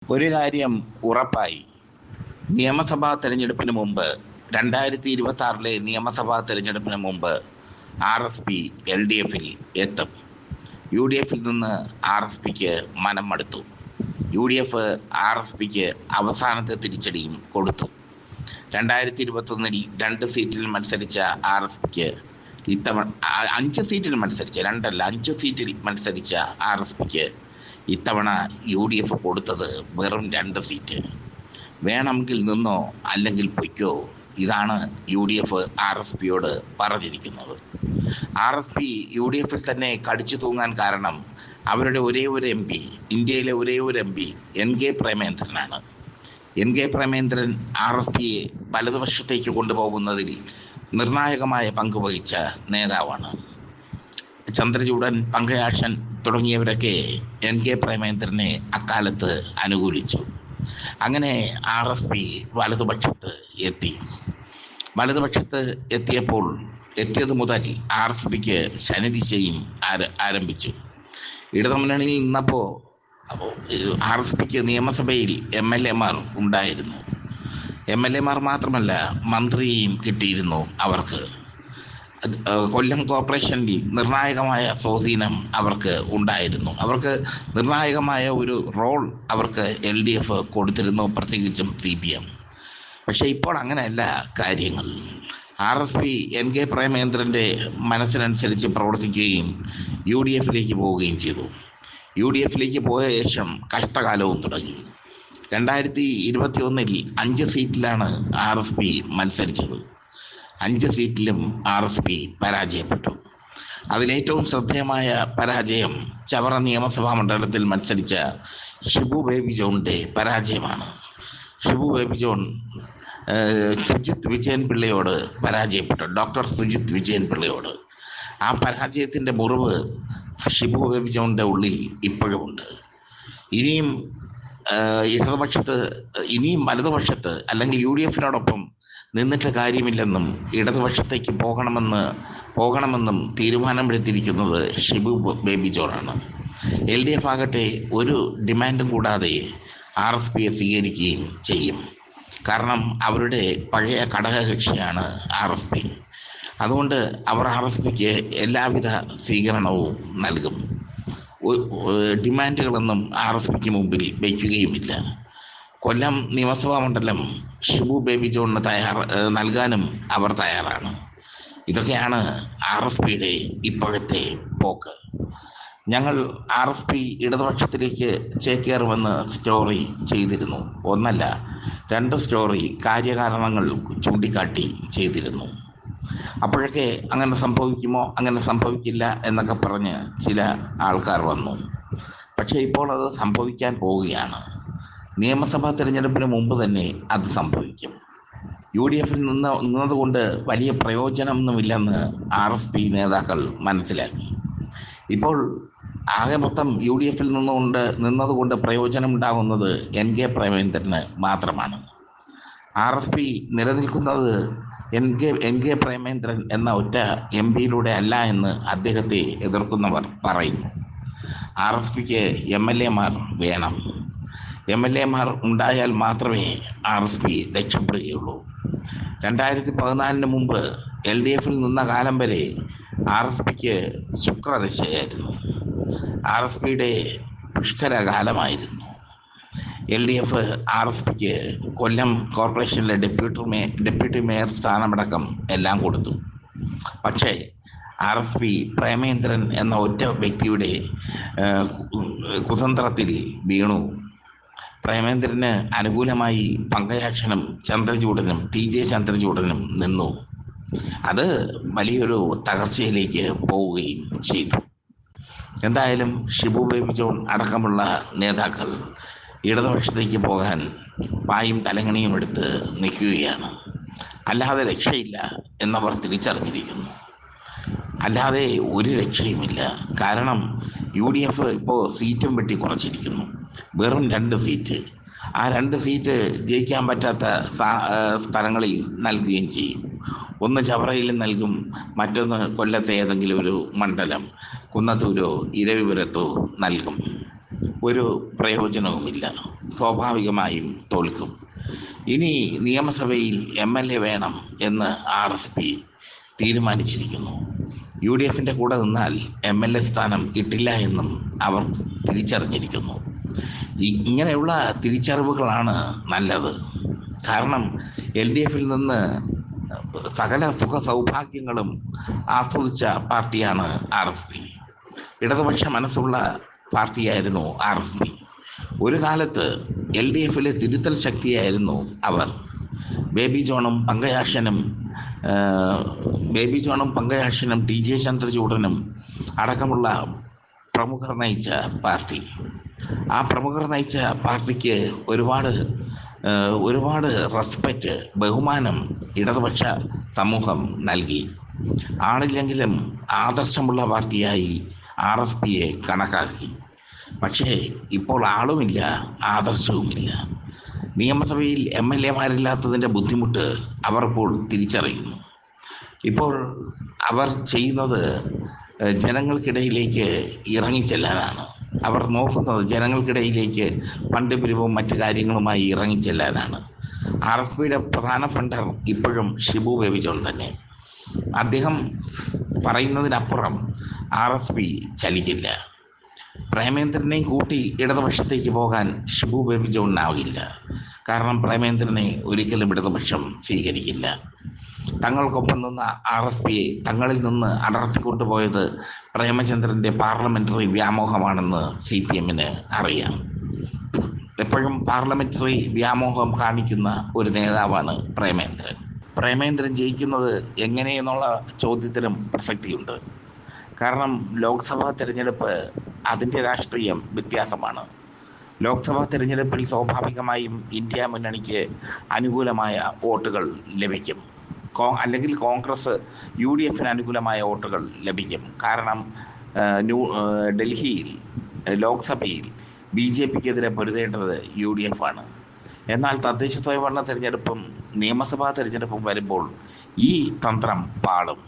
ഒരു കാര്യം ഉറപ്പായി. നിയമസഭാ തെരഞ്ഞെടുപ്പിന് മുമ്പ് 2026 നിയമസഭാ തെരഞ്ഞെടുപ്പിന് മുമ്പ് RSP LDFിൽ എത്തും. UDFിൽ നിന്ന് RSPക്ക് മനം മടുത്തു. UDF RSPക്ക് അവസാനത്തെ തിരിച്ചടിയും കൊടുത്തു. 2021 2 സീറ്റിൽ മത്സരിച്ച RSPക്ക് ഇത്തവണ 5 സീറ്റിൽ മത്സരിച്ച 2 അല്ല 5 സീറ്റിൽ മത്സരിച്ച RSPക്ക് ഇത്തവണ UDF കൊടുത്തത് വെറും 2 സീറ്റ്. വേണമെങ്കിൽ നിന്നോ അല്ലെങ്കിൽ പൊയ്ക്കോ, ഇതാണ് UDF RSPയോട് പറഞ്ഞിരിക്കുന്നത്. RSP UDFിൽ തന്നെ കടിച്ചു തൂങ്ങാൻ കാരണം അവരുടെ ഒരേ ഒരു MP, ഇന്ത്യയിലെ ഒരേ ഒരു MP NK പ്രേമേന്ദ്രനാണ്. NK പ്രേമേന്ദ്രൻ RSPയെ വലതുപക്ഷത്തേക്ക് കൊണ്ടുപോകുന്നതിൽ നിർണായകമായ പങ്ക് വഹിച്ച നേതാവാണ്. ചന്ദ്രചൂഡൻ, പങ്കജാക്ഷൻ തുടങ്ങിയവരൊക്കെ NK പ്രേമേന്ദ്രനെ അക്കാലത്ത് അനുകൂലിച്ചു. അങ്ങനെ RSP വലതുപക്ഷത്ത് എത്തി. വലതുപക്ഷത്ത് എത്തിയത് മുതൽ RSPക്ക് ശനിദിശയും ആരംഭിച്ചു. ഇടതുമുന്നണിയിൽ നിന്നപ്പോൾ RSPക്ക് നിയമസഭയിൽ MLA മാർ ഉണ്ടായിരുന്നു. MLA മാർ മാത്രമല്ല, മന്ത്രിയെയും കിട്ടിയിരുന്നു അവർക്ക്. കൊല്ലം കോർപ്പറേഷനിൽ നിർണായകമായ സ്വാധീനം അവർക്ക് ഉണ്ടായിരുന്നു. അവർക്ക് നിർണായകമായ ഒരു റോൾ അവർക്ക് LDF കൊടുത്തിരുന്നു, പ്രത്യേകിച്ചും CPM. പക്ഷേ ഇപ്പോൾ അങ്ങനെയല്ല കാര്യങ്ങൾ. RSP NK പ്രേമേന്ദ്രൻ്റെ മനസ്സിനനുസരിച്ച് പ്രവർത്തിക്കുകയും UDFിലേക്ക് പോവുകയും ചെയ്തു. UDFിലേക്ക് പോയ ശേഷം കഷ്ടകാലവും തുടങ്ങി. 2021 5 സീറ്റിലാണ് RSP മത്സരിച്ചത്. 5 സീറ്റിലും RSP പരാജയപ്പെട്ടു. അതിലേറ്റവും ശ്രദ്ധേയമായ പരാജയം ചവറ നിയമസഭാ മണ്ഡലത്തിൽ മത്സരിച്ച ഷിബു ബേബി ജോണിൻ്റെ പരാജയമാണ്. ഷിബു ബേബി ജോൺ സുജിത് വിജയൻ പിള്ളയോട് പരാജയപ്പെട്ടു, ഡോക്ടർ സുജിത് വിജയൻ പിള്ളയോട്. ആ പരാജയത്തിൻ്റെ മുറിവ് ഷിബു ബേബി ജോണിൻ്റെ ഉള്ളിൽ ഇപ്പോഴുമുണ്ട്. ഇനിയും വലതുപക്ഷത്ത് അല്ലെങ്കിൽ UDFിനോടൊപ്പം നിന്നിട്ട് കാര്യമില്ലെന്നും ഇടതുപക്ഷത്തേക്ക് പോകണമെന്നും തീരുമാനമെടുത്തിരിക്കുന്നത് ഷിബു ബേബി ജോണാണ്. LDF ആകട്ടെ ഒരു ഡിമാൻഡും കൂടാതെ RSPയെ സ്വീകരിക്കുകയും ചെയ്യും. കാരണം അവരുടെ പഴയ ഘടകകക്ഷിയാണ് RSP. അതുകൊണ്ട് അവർ RSPക്ക് എല്ലാവിധ സ്വീകരണവും നൽകും. ഡിമാൻഡുകളൊന്നും RSPക്ക് മുമ്പിൽ വയ്ക്കുകയുമില്ല. കൊല്ലം നിയമസഭാ മണ്ഡലം ഷിബു ബേബി ജോണിന് നൽകാനും അവർ തയ്യാറാണ്. ഇതൊക്കെയാണ് RSPയുടെ ഇപ്പോഴത്തെ പോക്ക്. ഞങ്ങൾ RSP ഇടതുപക്ഷത്തിലേക്ക് ചേക്കേറുമെന്ന് സ്റ്റോറി ചെയ്തിരുന്നു. 1 അല്ല 2 സ്റ്റോറി കാര്യകാരണങ്ങൾ ചൂണ്ടിക്കാട്ടി ചെയ്തിരുന്നു. അപ്പോഴൊക്കെ അങ്ങനെ സംഭവിക്കുമോ, അങ്ങനെ സംഭവിക്കില്ല എന്നൊക്കെ പറഞ്ഞ് ചില ആൾക്കാർ വന്നു. പക്ഷേ ഇപ്പോൾ അത് സംഭവിക്കാൻ പോവുകയാണ്. നിയമസഭാ തിരഞ്ഞെടുപ്പിന് മുമ്പ് തന്നെ അത് സംഭവിക്കും. UDFിൽ നിന്നതുകൊണ്ട് വലിയ പ്രയോജനമൊന്നുമില്ലെന്ന് RSP നേതാക്കൾ മനസ്സിലാക്കി. ഇപ്പോൾ ആകെ മൊത്തം UDFിൽ നിന്നതുകൊണ്ട് പ്രയോജനമുണ്ടാകുന്നത് NK പ്രേമേന്ദ്രന് മാത്രമാണ്. RSP നിലനിൽക്കുന്നത് NK പ്രേമേന്ദ്രൻ എന്ന ഒറ്റ MP അല്ല എന്ന് അദ്ദേഹത്തെ എതിർക്കുന്നവർ പറയുന്നു. RSPക്ക് MLA മാർ വേണം. MLA മാർ ഉണ്ടായാൽ മാത്രമേ RSP രക്ഷപ്പെടുകയുള്ളൂ. 2014 മുമ്പ് LDFിൽ നിന്ന കാലം വരെ RSPക്ക് ശുക്രദശയായിരുന്നു. RSPയുടെ പുഷ്കരകാലമായിരുന്നു. LDF RSPക്ക് കൊല്ലം കോർപ്പറേഷനിലെ ഡെപ്യൂട്ടി മേയർ സ്ഥാനമടക്കം എല്ലാം കൊടുത്തു. പക്ഷേ RSP പ്രേമേന്ദ്രൻ എന്ന ഒറ്റ വ്യക്തിയുടെ കുതന്ത്രത്തിൽ വീണു. പ്രേമേന്ദ്രന് അനുകൂലമായി പങ്കജാക്ഷനും ചന്ദ്രചൂഡനും TJ ചന്ദ്രചൂഡനും നിന്നു. അത് വലിയൊരു തകർച്ചയിലേക്ക് പോവുകയും ചെയ്തു. എന്തായാലും ഷിബു ബേബി ജോൺ അടക്കമുള്ള നേതാക്കൾ ഇടതുപക്ഷത്തേക്ക് പോകാൻ പായും തലങ്ങണിയും എടുത്ത് നിൽക്കുകയാണ്. അല്ലാതെ രക്ഷയില്ല എന്നവർ തിരിച്ചറിഞ്ഞിരിക്കുന്നു. അല്ലാതെ ഒരു രക്ഷയുമില്ല. കാരണം UDF ഇപ്പോൾ സീറ്റും വെട്ടി കുറച്ചിരിക്കുന്നു. വെറും 2 സീറ്റ്. ആ 2 സീറ്റ് ജയിക്കാൻ പറ്റാത്ത സ്ഥലങ്ങളിൽ നൽകുകയും ചെയ്യും. ഒന്ന് ചവറയിൽ നൽകും, മറ്റൊന്ന് കൊല്ലത്തെ ഏതെങ്കിലും ഒരു മണ്ഡലം, കുന്നത്തൂരോ ഇരവിപുരത്തോ നൽകും. ഒരു പ്രയോജനവുമില്ല. സ്വാഭാവികമായും തോൽക്കും. ഇനി നിയമസഭയിൽ MLA വേണം എന്ന് RSP തീരുമാനിച്ചിരിക്കുന്നു. UDF കൂടെ നിന്നാൽ MLA സ്ഥാനം കിട്ടില്ല എന്നും അവർ തിരിച്ചറിഞ്ഞിരിക്കുന്നു. ഇങ്ങനെയുള്ള തിരിച്ചറിവുകളാണ് നല്ലത്. കാരണം LDF നിന്ന് സകല സുഖ സൗഭാഗ്യങ്ങളും ആസ്വദിച്ച പാർട്ടിയാണ് RSP. ഇടതുപക്ഷ മനസ്സുള്ള പാർട്ടിയായിരുന്നു RSP. ഒരു കാലത്ത് LDF തിരുത്തൽ ശക്തിയായിരുന്നു അവർ. ബേബി ജോണും പങ്കജാക്ഷനും TJ ചന്ദ്രചൂഡനും അടക്കമുള്ള പ്രമുഖർ നയിച്ച പാർട്ടി. ആ പ്രമുഖർ നയിച്ച പാർട്ടിക്ക് ഒരുപാട് റെസ്പെക്റ്റ്, ബഹുമാനം ഇടതുപക്ഷ സമൂഹം നൽകി. ആളില്ലെങ്കിലും ആദർശമുള്ള പാർട്ടിയായി RSPയെ കണക്കാക്കി. പക്ഷേ ഇപ്പോൾ ആളുമില്ല, ആദർശവുമില്ല. നിയമസഭയിൽ MLA ബുദ്ധിമുട്ട് അവർ ഇപ്പോൾ തിരിച്ചറിയുന്നു. ഇപ്പോൾ അവർ ചെയ്യുന്നത് ജനങ്ങൾക്കിടയിലേക്ക് ഇറങ്ങിച്ചെല്ലാനാണ്. അവർ നോക്കുന്നത് ജനങ്ങൾക്കിടയിലേക്ക് ഫണ്ട് പിരിവും മറ്റു കാര്യങ്ങളുമായി ഇറങ്ങിച്ചെല്ലാനാണ്. RSPയുടെ പ്രധാന ഫണ്ടർ ഇപ്പോഴും ഷിബു ബേബി ജോൺ തന്നെ. അദ്ദേഹം പറയുന്നതിനപ്പുറം RSP ചലിക്കില്ല. പ്രേമേന്ദ്രനെയും കൂട്ടി ഇടതുപക്ഷത്തേക്ക് പോകാൻ ഷിബു ബേബി ജോണിനാവില്ല. കാരണം പ്രേമേന്ദ്രനെ ഒരിക്കലും ഇടതുപക്ഷം സ്വീകരിക്കില്ല. തങ്ങൾക്കൊപ്പം നിന്ന RSPയെ തങ്ങളിൽ നിന്ന് അടർത്തിക്കൊണ്ടുപോയത് പ്രേമചന്ദ്രൻ്റെ പാർലമെൻ്ററി വ്യാമോഹമാണെന്ന് CPMന് അറിയാം. എപ്പോഴും പാർലമെൻ്ററി വ്യാമോഹം കാണിക്കുന്ന ഒരു നേതാവാണ് പ്രേമേന്ദ്രൻ. പ്രേമേന്ദ്രൻ ജയിക്കുന്നത് എങ്ങനെയെന്നുള്ള ചോദ്യത്തിനും പ്രസക്തിയുണ്ട്. കാരണം ലോക്സഭാ തിരഞ്ഞെടുപ്പ് അതിൻ്റെ രാഷ്ട്രീയം വ്യത്യാസമാണ്. ലോക്സഭാ തിരഞ്ഞെടുപ്പിൽ സ്വാഭാവികമായും ഇന്ത്യ മുന്നണിക്ക് അനുകൂലമായ വോട്ടുകൾ ലഭിക്കും. അല്ലെങ്കിൽ കോൺഗ്രസ് UDFന് അനുകൂലമായ വോട്ടുകൾ ലഭിക്കും. കാരണം ഡൽഹിയിൽ ലോക്സഭയിൽ BJPക്കെതിരെ പൊരുതേണ്ടത് UDF ആണ്. എന്നാൽ തദ്ദേശ സ്വയംഭരണ തിരഞ്ഞെടുപ്പും നിയമസഭാ തിരഞ്ഞെടുപ്പും വരുമ്പോൾ ഈ തന്ത്രം പാളും,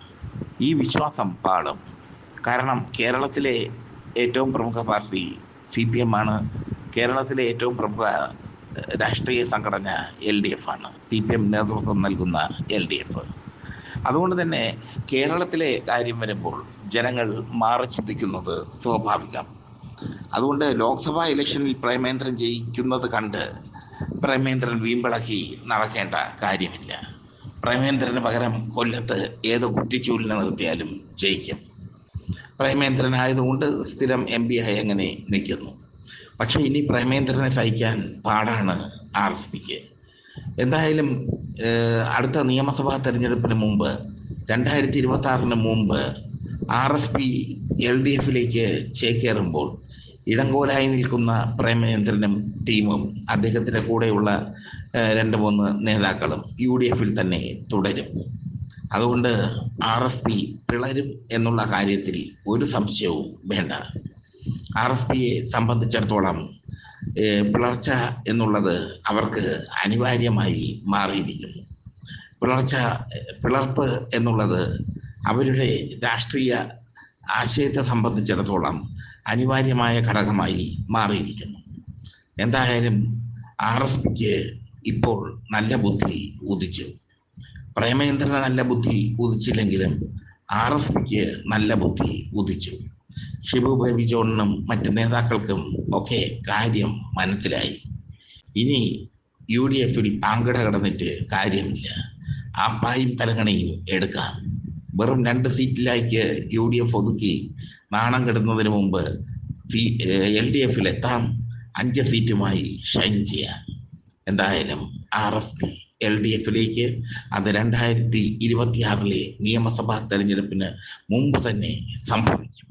ഈ വിശ്വാസം പാളും. കാരണം കേരളത്തിലെ ഏറ്റവും പ്രമുഖ പാർട്ടി CPM ആണ്. കേരളത്തിലെ ഏറ്റവും പ്രമുഖ രാഷ്ട്രീയ സംഘടന LDF ആണ്. CPM നേതൃത്വം നൽകുന്ന LDF. അതുകൊണ്ട് തന്നെ കേരളത്തിലെ കാര്യം വരുമ്പോൾ ജനങ്ങൾ മാറി ചിന്തിക്കുന്നത് സ്വാഭാവികം. അതുകൊണ്ട് ലോക്സഭാ ഇലക്ഷനിൽ പ്രേമേന്ദ്രൻ ജയിക്കുന്നത് കണ്ട് പ്രേമേന്ദ്രൻ വീമ്പിളക്കി നടക്കേണ്ട കാര്യമില്ല. പ്രേമേന്ദ്രന് പകരം കൊല്ലത്ത് ഏത് കുറ്റിച്ചൂലിനെ നിർത്തിയാലും ജയിക്കും. പ്രേമേന്ദ്രനായതുകൊണ്ട് സ്ഥിരം MP ആയി അങ്ങനെ നിൽക്കുന്നു. പക്ഷേ ഇനി പ്രേമേന്ദ്രനെ സഹിക്കാൻ പാടാണ് RSPക്ക്. എന്തായാലും അടുത്ത നിയമസഭാ തെരഞ്ഞെടുപ്പിന് മുമ്പ് 2026 മുമ്പ് RSP LDFിലേക്ക് ചേക്കേറുമ്പോൾ ഇടങ്കോലായി നിൽക്കുന്ന പ്രേമചന്ദ്രനും ടീമും അദ്ദേഹത്തിൻ്റെ കൂടെയുള്ള 2-3 നേതാക്കളും UDFിൽ തന്നെ തുടരും. അതുകൊണ്ട് RSP പിളരും എന്നുള്ള കാര്യത്തിൽ ഒരു സംശയവും വേണ്ട. RSPയെ സംബന്ധിച്ചിടത്തോളം പിളർച്ച എന്നുള്ളത് അവർക്ക് അനിവാര്യമായി മാറിയിരിക്കുന്നു. പിളർപ്പ് എന്നുള്ളത് അവരുടെ രാഷ്ട്രീയ ആശയത്തെ സംബന്ധിച്ചിടത്തോളം അനിവാര്യമായ ഘടകമായി മാറിയിരിക്കുന്നു. എന്തായാലും RSPക്ക് ഇപ്പോൾ നല്ല ബുദ്ധി ഉദിച്ചു. പ്രേമേന്ദ്രന് നല്ല ബുദ്ധി ഉദിച്ചില്ലെങ്കിലും RSPക്ക് നല്ല ബുദ്ധി ഉദിച്ചു. ഷിബു ബേബി ജോണിനും മറ്റ് നേതാക്കൾക്കും ഒക്കെ കാര്യം മനസ്സിലായി. ഇനി UDFിൽ പാങ്കട കിടന്നിട്ട് കാര്യമില്ല. ആ പായും തലങ്ങണയും എടുക്കാം. വെറും 2 സീറ്റിലേക്ക് UDF ഒതുക്കി നാണം കെടുന്നതിന് മുമ്പ് LDFിൽ എത്താം. 5 സീറ്റുമായി ഷൈൻ ചെയ്യാം. എന്തായാലും RSP LDFിലേക്ക് അത് 2026 നിയമസഭാ തെരഞ്ഞെടുപ്പിന് മുമ്പ് തന്നെ സംഭവിക്കും.